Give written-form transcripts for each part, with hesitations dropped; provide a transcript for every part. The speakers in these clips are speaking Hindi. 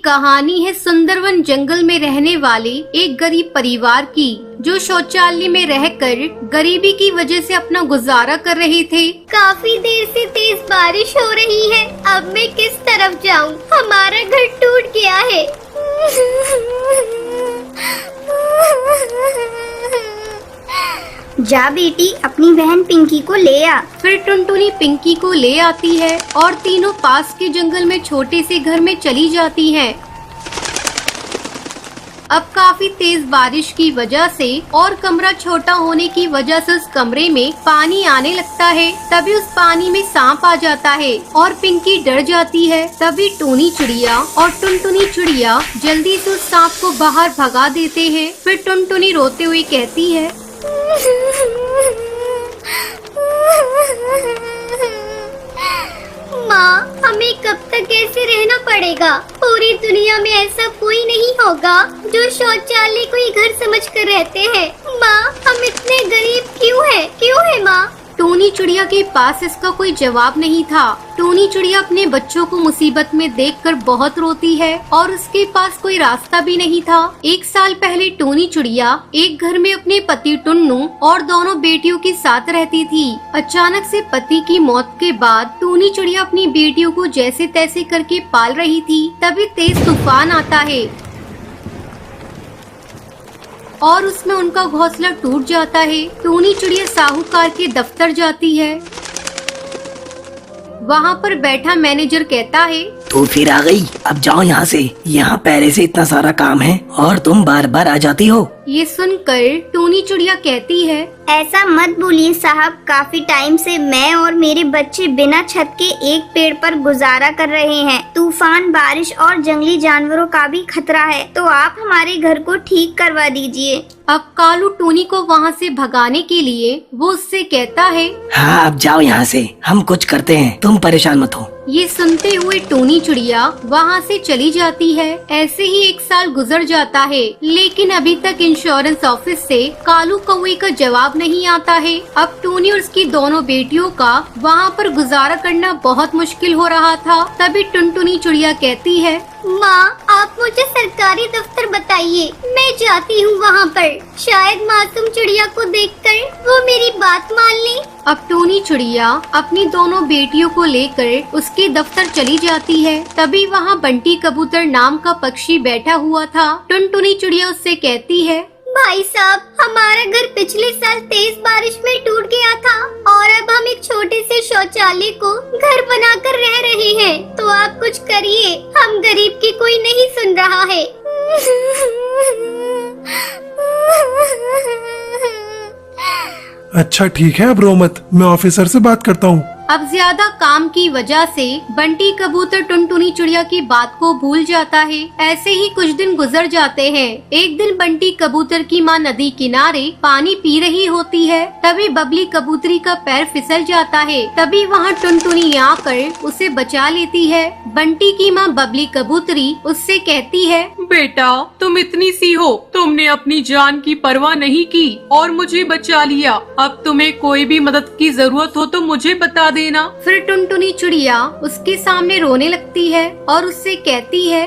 कहानी है सुंदरवन जंगल में रहने वाले एक गरीब परिवार की, जो शौचालय में रहकर गरीबी की वजह से अपना गुजारा कर रहे थे। काफी देर से तेज बारिश हो रही है, अब मैं किस तरफ जाऊं? हमारा घर टूट गया है। जा बेटी, अपनी बहन पिंकी को ले आ। फिर टुनटुनी पिंकी को ले आती है और तीनों पास के जंगल में छोटे से घर में चली जाती हैं। अब काफी तेज बारिश की वजह से और कमरा छोटा होने की वजह से उस कमरे में पानी आने लगता है। तभी उस पानी में सांप आ जाता है और पिंकी डर जाती है। तभी टूनी चिड़िया और टुनटुनी चिड़िया जल्दी से उस सांप को बाहर भगा देते हैं। फिर टुनटुनी रोते हुए कहती है, माँ, हमें कब तक ऐसे रहना पड़ेगा? पूरी दुनिया में ऐसा कोई नहीं होगा जो शौचालय को ही घर समझकर रहते हैं। माँ, हम इतने गरीब क्यों है माँ? टूनी चिड़िया के पास इसका कोई जवाब नहीं था। टूनी चिड़िया अपने बच्चों को मुसीबत में देखकर बहुत रोती है और उसके पास कोई रास्ता भी नहीं था। एक साल पहले टूनी चिड़िया एक घर में अपने पति टुन्नू और दोनों बेटियों के साथ रहती थी। अचानक से पति की मौत के बाद टूनी चिड़िया अपनी बेटियों को जैसे तैसे करके पाल रही थी। तभी तेज तूफान आता है और उसमें उनका घोंसला टूट जाता है। टूनी चिड़िया साहूकार के दफ्तर जाती है। वहाँ पर बैठा मैनेजर कहता है, तो फिर आ गई, अब जाओ यहाँ से। यहाँ पहले से इतना सारा काम है और तुम बार बार आ जाती हो। ये सुनकर टूनी चिड़िया कहती है, ऐसा मत बोलिए साहब, काफी टाइम से मैं और मेरे बच्चे बिना छत के एक पेड़ पर गुजारा कर रहे हैं। तूफान, बारिश और जंगली जानवरों का भी खतरा है, तो आप हमारे घर को ठीक करवा दीजिए। अब कालू टूनी को वहाँ से भगाने के लिए वो उससे कहता है, हाँ, अब जाओ यहाँ से, हम कुछ करते हैं, तुम परेशान मत हो। ये सुनते हुए टूनी चिड़िया वहाँ से चली जाती है। ऐसे ही एक साल गुजर जाता है, लेकिन अभी तक इंश्योरेंस ऑफिस से कालू कौवे का जवाब नहीं आता है। अब टूनी और उसकी दोनों बेटियों का वहाँ पर गुजारा करना बहुत मुश्किल हो रहा था। तभी टुनटुनी चिड़िया कहती है, माँ, आप मुझे सरकारी दफ्तर बताइए, मैं जाती हूँ वहाँ पर। शायद मासूम चिड़िया को देखकर वो मेरी बात मान ले। अब टूनी चिड़िया अपनी दोनों बेटियों को लेकर उसके दफ्तर चली जाती है। तभी वहाँ बंटी कबूतर नाम का पक्षी बैठा हुआ था। टुनटुनी चिड़िया उससे कहती है, भाई साहब, हमारा घर पिछले साल तेज बारिश में टूट गया था और अब हम एक छोटे से शौचालय को घर बनाकर रह रहे हैं, तो आप कुछ करिए, हम गरीब की कोई नहीं सुन रहा है। अच्छा ठीक है, अब रो मत, मैं ऑफिसर से बात करता हूँ। अब ज्यादा काम की वजह से बंटी कबूतर टुनटुनी चिड़िया की बात को भूल जाता है। ऐसे ही कुछ दिन गुजर जाते हैं। एक दिन बंटी कबूतर की माँ नदी किनारे पानी पी रही होती है। तभी बबली कबूतरी का पैर फिसल जाता है। तभी वहाँ टुनटुनी आकर उसे बचा लेती है। बंटी की माँ बबली कबूतरी उससे कहती है, बेटा, तुम इतनी सी हो, तुमने अपनी जान की परवाह नहीं की और मुझे बचा लिया। अब तुम्हें कोई भी मदद की जरूरत हो तो मुझे बता देना। फिर टुनटुनी चिड़िया उसके सामने रोने लगती है और उससे कहती है,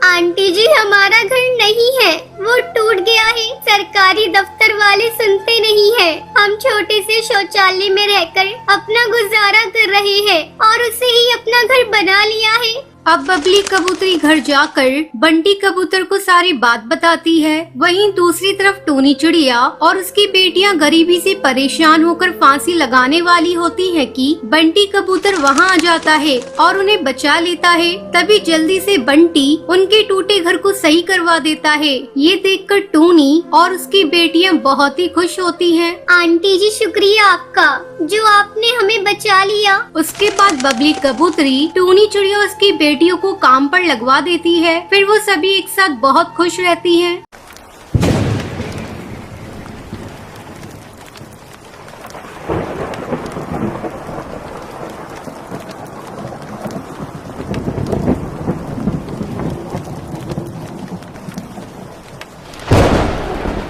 आंटी जी, हमारा घर नहीं है, वो टूट गया है। सरकारी दफ्तर वाले सुनते नहीं है। हम छोटे से शौचालय में रहकर अपना गुजारा कर रहे हैं और उसे ही अपना घर बना लिया है। अब बबली कबूतरी घर जाकर बंटी कबूतर को सारी बात बताती है। वहीं दूसरी तरफ टूनी चिड़िया और उसकी बेटियां गरीबी से परेशान होकर फांसी लगाने वाली होती हैं कि बंटी कबूतर वहां आ जाता है और उन्हें बचा लेता है। तभी जल्दी से बंटी उनके टूटे घर को सही करवा देता है। ये देखकर टूनी और उसकी बेटियां बहुत ही खुश होती हैं। आंटी जी, शुक्रिया आपका, जो आपने हमें बचा लिया। उसके बाद बबली कबूतरी टूनी चिड़िया उसकी बेटियों को काम पर लगवा देती है। फिर वो सभी एक साथ बहुत खुश रहती हैं।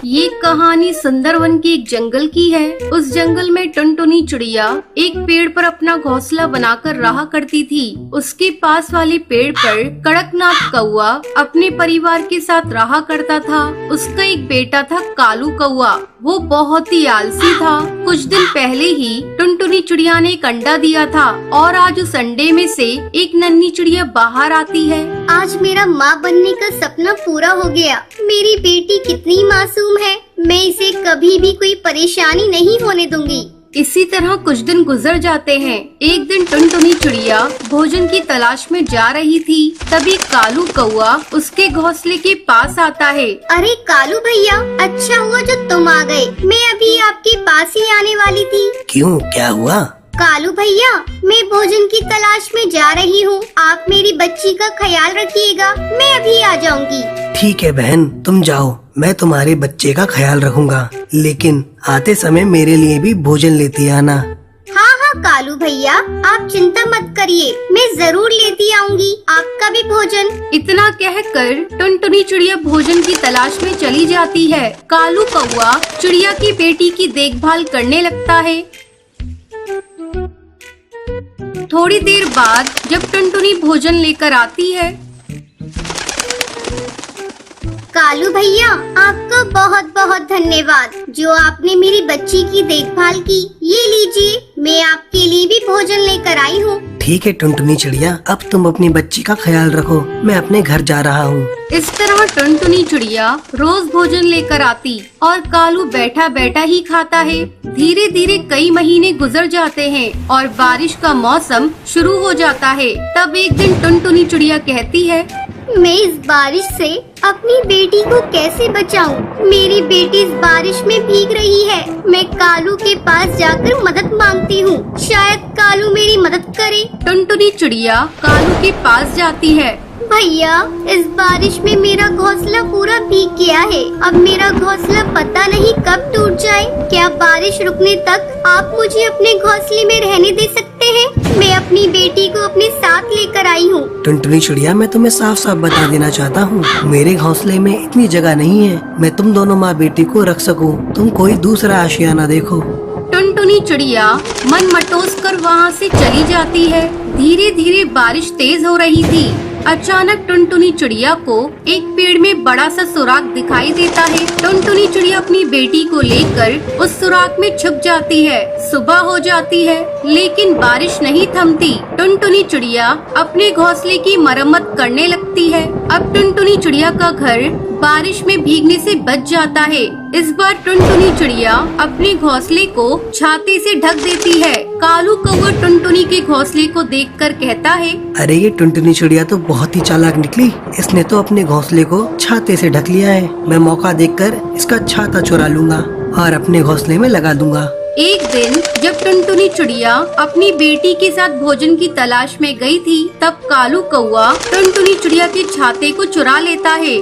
ये कहानी सुंदरवन के एक जंगल की है। उस जंगल में टुनटुनी चिड़िया एक पेड़ पर अपना घोंसला बनाकर रहा करती थी। उसके पास वाले पेड़ पर कड़कनाथ कौआ अपने परिवार के साथ रहा करता था। उसका एक बेटा था कालू कौआ, वो बहुत ही आलसी था। कुछ दिन पहले ही टुनटुनी चिड़िया ने एक अंडा दिया था और आज उस अंडे में से एक नन्ही चिड़िया बाहर आती है। आज मेरा माँ बनने का सपना पूरा हो गया। मेरी बेटी कितनी मासूम है, मैं इसे कभी भी कोई परेशानी नहीं होने दूंगी। इसी तरह कुछ दिन गुजर जाते हैं। एक दिन टुनटुनी चिड़िया भोजन की तलाश में जा रही थी। तभी कालू कौआ उसके घोंसले के पास आता है। अरे कालू भैया, अच्छा हुआ जो तुम आ गए। मैं अभी आपके पास ही आने वाली थी। क्यों, क्या हुआ? कालू भैया, मैं भोजन की तलाश में जा रही हूँ। आप मेरी बच्ची का ख्याल रखिएगा, मैं अभी आ जाऊंगी। ठीक है बहन, तुम जाओ, मैं तुम्हारे बच्चे का ख्याल रखूंगा, लेकिन आते समय मेरे लिए भी भोजन लेती आना। हाँ हाँ कालू भैया, आप चिंता मत करिए, मैं जरूर लेती आऊंगी आपका भी भोजन। इतना कहकर टुनटुनी चिड़िया भोजन की तलाश में चली जाती है। कालू कौआ चिड़िया की बेटी की देखभाल करने लगता है। थोड़ी देर बाद जब टुनटुनी भोजन लेकर आती है। कालू भैया, आपका बहुत बहुत धन्यवाद जो आपने मेरी बच्ची की देखभाल की। ये लीजिए, मैं आपके लिए भी भोजन लेकर आई हूँ। ठीक है टुनटुनी चिड़िया, अब तुम अपनी बच्ची का ख्याल रखो, मैं अपने घर जा रहा हूँ। इस तरह टुनटुनी चिड़िया रोज भोजन लेकर आती और कालू बैठा बैठा ही खाता है। धीरे धीरे कई महीने गुजर जाते हैं और बारिश का मौसम शुरू हो जाता है। तब एक दिन टुनटुनी चिड़िया कहती है, मैं इस बारिश से अपनी बेटी को कैसे बचाऊं? मेरी बेटी इस बारिश में भीग रही है। मैं कालू के पास जाकर मदद मांगती हूँ, शायद कालू मेरी मदद करे। टुनटुनी चिड़िया कालू के पास जाती है। भैया, इस बारिश में मेरा घोंसला पूरा भीग गया है। अब मेरा घोंसला पता नहीं कब टूट जाए। क्या बारिश रुकने तक आप मुझे अपने घोंसले में रहने दे सकते हैं? मैं अपनी बेटी को अपने साथ लेकर आई हूँ। टुनटुनी चिड़िया, मैं तुम्हें साफ साफ बता देना चाहता हूँ, मेरे घोंसले में इतनी जगह नहीं है मैं तुम दोनों माँ बेटी को रख सकूँ। तुम कोई दूसरा आशियाना देखो। टुनटुनी चिड़िया मन मटोस कर वहाँ से चली जाती है। धीरे धीरे बारिश तेज हो रही थी। अचानक टुनटुनी चिड़िया को एक पेड़ में बड़ा सा सुराख दिखाई देता है। टुनटुनी चिड़िया अपनी बेटी को लेकर उस सुराख में छुप जाती है। सुबह हो जाती है लेकिन बारिश नहीं थमती। टुनटुनी चिड़िया अपने घोंसले की मरम्मत करने लगती है। अब टुनटुनी चिड़िया का घर बारिश में भीगने से बच जाता है। इस बार टुनटुनी चिड़िया अपने घोंसले को छाते से ढक देती है। कालू कौवा टुनटुनी के घोंसले को देखकर कहता है, अरे ये टुनटुनी चिड़िया तो बहुत ही चालाक निकली, इसने तो अपने घोंसले को छाते से ढक लिया है। मैं मौका देखकर इसका छाता चुरा लूंगा और अपने घोंसले में लगा दूंगा। एक दिन जब टुनटुनी चिड़िया अपनी बेटी के साथ भोजन की तलाश में गई थी, तब कालू कौवा टुनटुनी चिड़िया के छाते को चुरा लेता है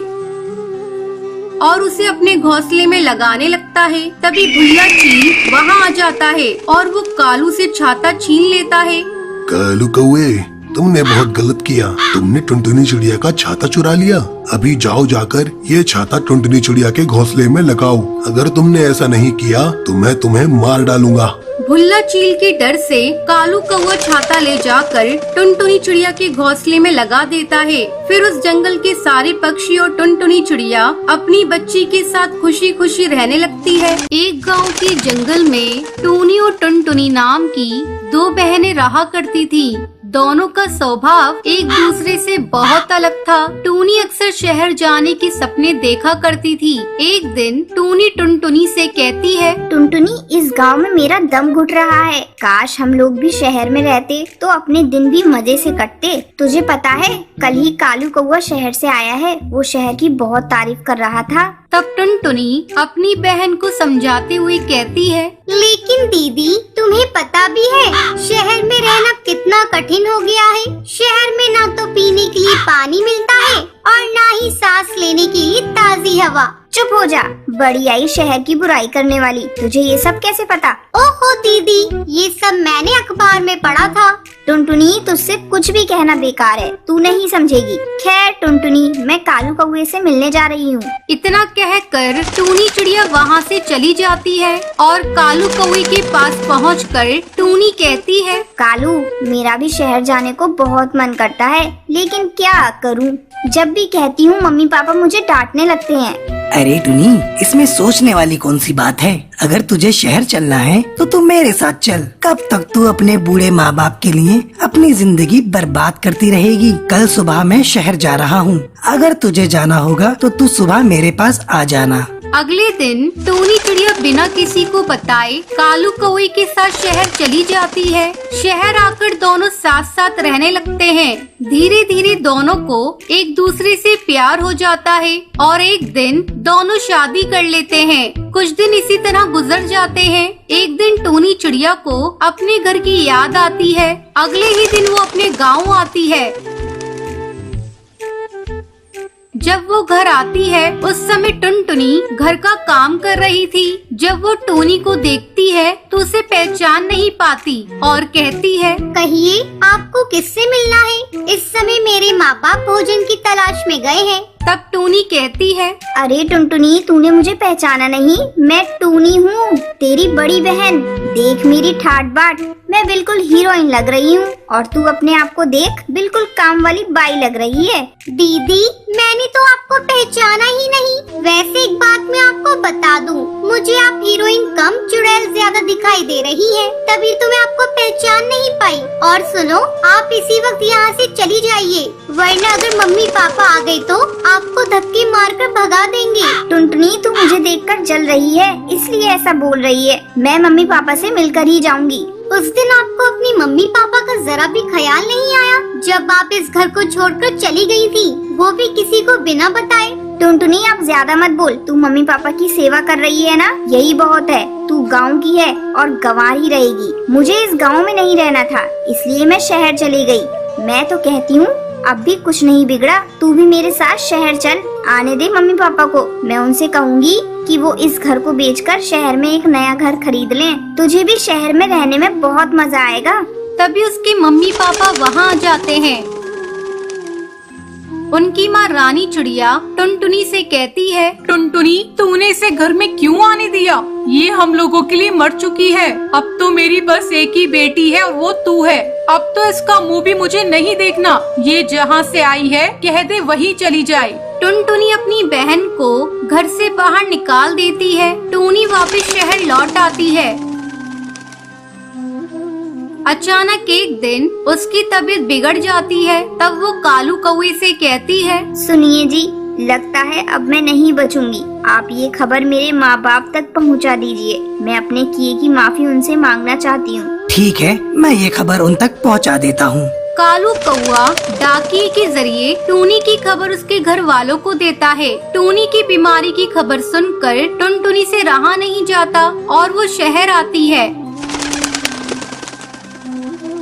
और उसे अपने घोंसले में लगाने लगता है। तभी भुल्ला चील वहाँ आ जाता है और वो कालू से छाता छीन लेता है। कालू कौवे, तुमने बहुत गलत किया। तुमने टुनटुनी चिड़िया का छाता चुरा लिया। अभी जाओ जाकर ये छाता टुनटुनी चिड़िया के घोंसले में लगाओ। अगर तुमने ऐसा नहीं किया तो मैं तुम्हें मार डालूंगा। भुल्ला चील के डर से कालू कौवा छाता ले जाकर टुनटुनी चिड़िया के घोंसले में लगा देता है। फिर उस जंगल के सारे पक्षी और टुनटुनी चिड़िया अपनी बच्ची के साथ खुशी खुशी रहने लगती है। एक गांव के जंगल में टूनी और टुनटुनी नाम की दो बहनें रहा करती थी। दोनों का स्वभाव एक दूसरे से बहुत अलग था। टूनी अक्सर शहर जाने के सपने देखा करती थी। एक दिन टूनी टुनटुनी से कहती है, टुनटुनी, इस गांव में मेरा दम घुट रहा है। काश हम लोग भी शहर में रहते तो अपने दिन भी मजे से कटते। तुझे पता है, कल ही कालू कौवा शहर से आया है। वो शहर की बहुत तारीफ कर रहा था। तब टुनटुनी अपनी बहन को समझाते हुए कहती है, लेकिन दीदी, तुम्हें पता भी है शहर में रहना कितना कठिन हो गया है। शहर में ना तो पीने के लिए पानी मिलता है और ना ही सांस लेने के लिए ताजी हवा। चुप हो जा, बड़ी आई शहर की बुराई करने वाली। तुझे ये सब कैसे पता? ओहो दीदी, ये सब मैंने अखबार में पढ़ा था। टुनटुनी तुझसे कुछ भी कहना बेकार है, तू नहीं समझेगी। खैर टुनटुनी, मैं कालू कौवे से मिलने जा रही हूँ। इतना कहकर टूनी चिड़िया वहाँ से चली जाती है और कालू कौवे के पास पहुंचकर टूनी कहती है, कालू, मेरा भी शहर जाने को बहुत मन करता है, लेकिन क्या करूँ? जब भी कहती हूँ मम्मी पापा मुझे डांटने लगते हैं। अरे टुनी, इसमें सोचने वाली कौन सी बात है? अगर तुझे शहर चलना है तो तू मेरे साथ चल। कब तक तू अपने बूढ़े माँ बाप के लिए अपनी जिंदगी बर्बाद करती रहेगी? कल सुबह मैं शहर जा रहा हूँ। अगर तुझे जाना होगा तो तू सुबह मेरे पास आ जाना। अगले दिन टूनी चिड़िया बिना किसी को बताए कालू कौवे के साथ शहर चली जाती है। शहर आकर दोनों साथ साथ रहने लगते हैं। धीरे धीरे दोनों को एक दूसरे से प्यार हो जाता है और एक दिन दोनों शादी कर लेते हैं। कुछ दिन इसी तरह गुजर जाते हैं। एक दिन टूनी चिड़िया को अपने घर की याद आती है। अगले ही दिन वो अपने गाँव आती है। जब वो घर आती है उस समय टुनटुनी घर का काम कर रही थी। जब वो टूनी को देखती है तो उसे पहचान नहीं पाती और कहती है, कहिए आपको किससे मिलना है? इस समय मेरे माँ बाप भोजन की तलाश में गए हैं। तब टूनी कहती है, अरे टुनटुनी, तूने मुझे पहचाना नहीं? मैं टूनी हूँ, तेरी बड़ी बहन। देख मेरी ठाट बाट, मैं बिल्कुल हीरोइन लग रही हूँ और तू अपने आप को देख, बिल्कुल काम वाली बाई लग रही है। दीदी, मैंने तो आपको पहचाना ही नहीं। वैसे एक बात मैं आपको बता दूँ, मुझे आप हीरोइन कम चुड़ैल ज्यादा दिखाई दे रही है, तभी तो मैं आपको पहचान नहीं पाई। और सुनो, आप इसी वक्त यहाँ से चली जाइए, वरना अगर मम्मी पापा आ गए तो आपको धक्के मारकर भगा देंगे। टुनटुनी, तू मुझे देखकर जल रही है, इसलिए ऐसा बोल रही है। मैं मम्मी पापा से मिलकर ही जाऊंगी। उस दिन आपको अपनी मम्मी पापा का जरा भी ख्याल नहीं आया जब आप इस घर को छोड़कर चली गई थी, वो भी किसी को बिना बताए। टुनटुनी, आप ज्यादा मत बोल। तू मम्मी पापा की सेवा कर रही है ना, यही बहुत है। तू गांव की है और गंवार ही रहेगी। मुझे इस गांव में नहीं रहना था, इसलिए मैं शहर चली गई। मैं तो कहती हूँ अब भी कुछ नहीं बिगड़ा, तू भी मेरे साथ शहर चल। आने दे मम्मी पापा को, मैं उनसे कहूँगी कि वो इस घर को बेचकर शहर में एक नया घर खरीद लें। तुझे भी शहर में रहने में बहुत मजा आएगा। तभी उसके मम्मी पापा वहाँ आ जाते हैं। उनकी माँ रानी चिड़िया टुनटुनी से कहती है, टुनटुनी, तूने इसे घर में क्यों आने दिया? ये हम लोगों के लिए मर चुकी है। अब तो मेरी बस एक ही बेटी है और वो तू है। अब तो इसका मुंह भी मुझे नहीं देखना। ये जहाँ से आई है कह दे वहीं चली जाए। टुनटुनी अपनी बहन को घर से बाहर निकाल देती है। टूनी वापस शहर लौट आती है। अचानक एक दिन उसकी तबीयत बिगड़ जाती है। तब वो कालू कौवे से कहती है, सुनिए जी, लगता है अब मैं नहीं बचूंगी। आप ये खबर मेरे माँ बाप तक पहुँचा दीजिए। मैं अपने किए की माफी उनसे मांगना चाहती हूँ। ठीक है, मैं ये खबर उन तक पहुंचा देता हूँ। कालू कौवा डाकिए के जरिए टूनी की खबर उसके घर वालों को देता है। टूनी की बीमारी की खबर सुनकर टुनटुनी से रहा नहीं जाता और वो शहर आती है।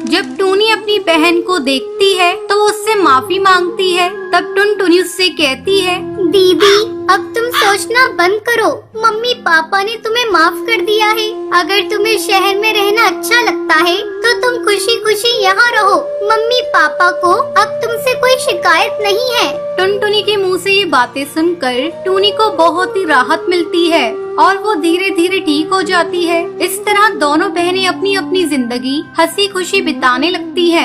जब टूनी अपनी बहन को देखती है तो वो उससे माफी मांगती है। तब टुनटुनी उससे कहती है, दीदी, अब तुम सोचना बंद करो। मम्मी पापा ने तुम्हें माफ कर दिया है। अगर तुम्हें शहर में रहना अच्छा लगता है तो तुम खुशी खुशी यहाँ रहो। मम्मी पापा को अब तुमसे कोई शिकायत नहीं है। टुनटुनी के मुंह से ये बातें सुनकर टूनी को बहुत ही राहत मिलती है और वो धीरे धीरे ठीक हो जाती है। इस तरह दोनों बहनें अपनी अपनी जिंदगी हंसी खुशी बिताने लगती है।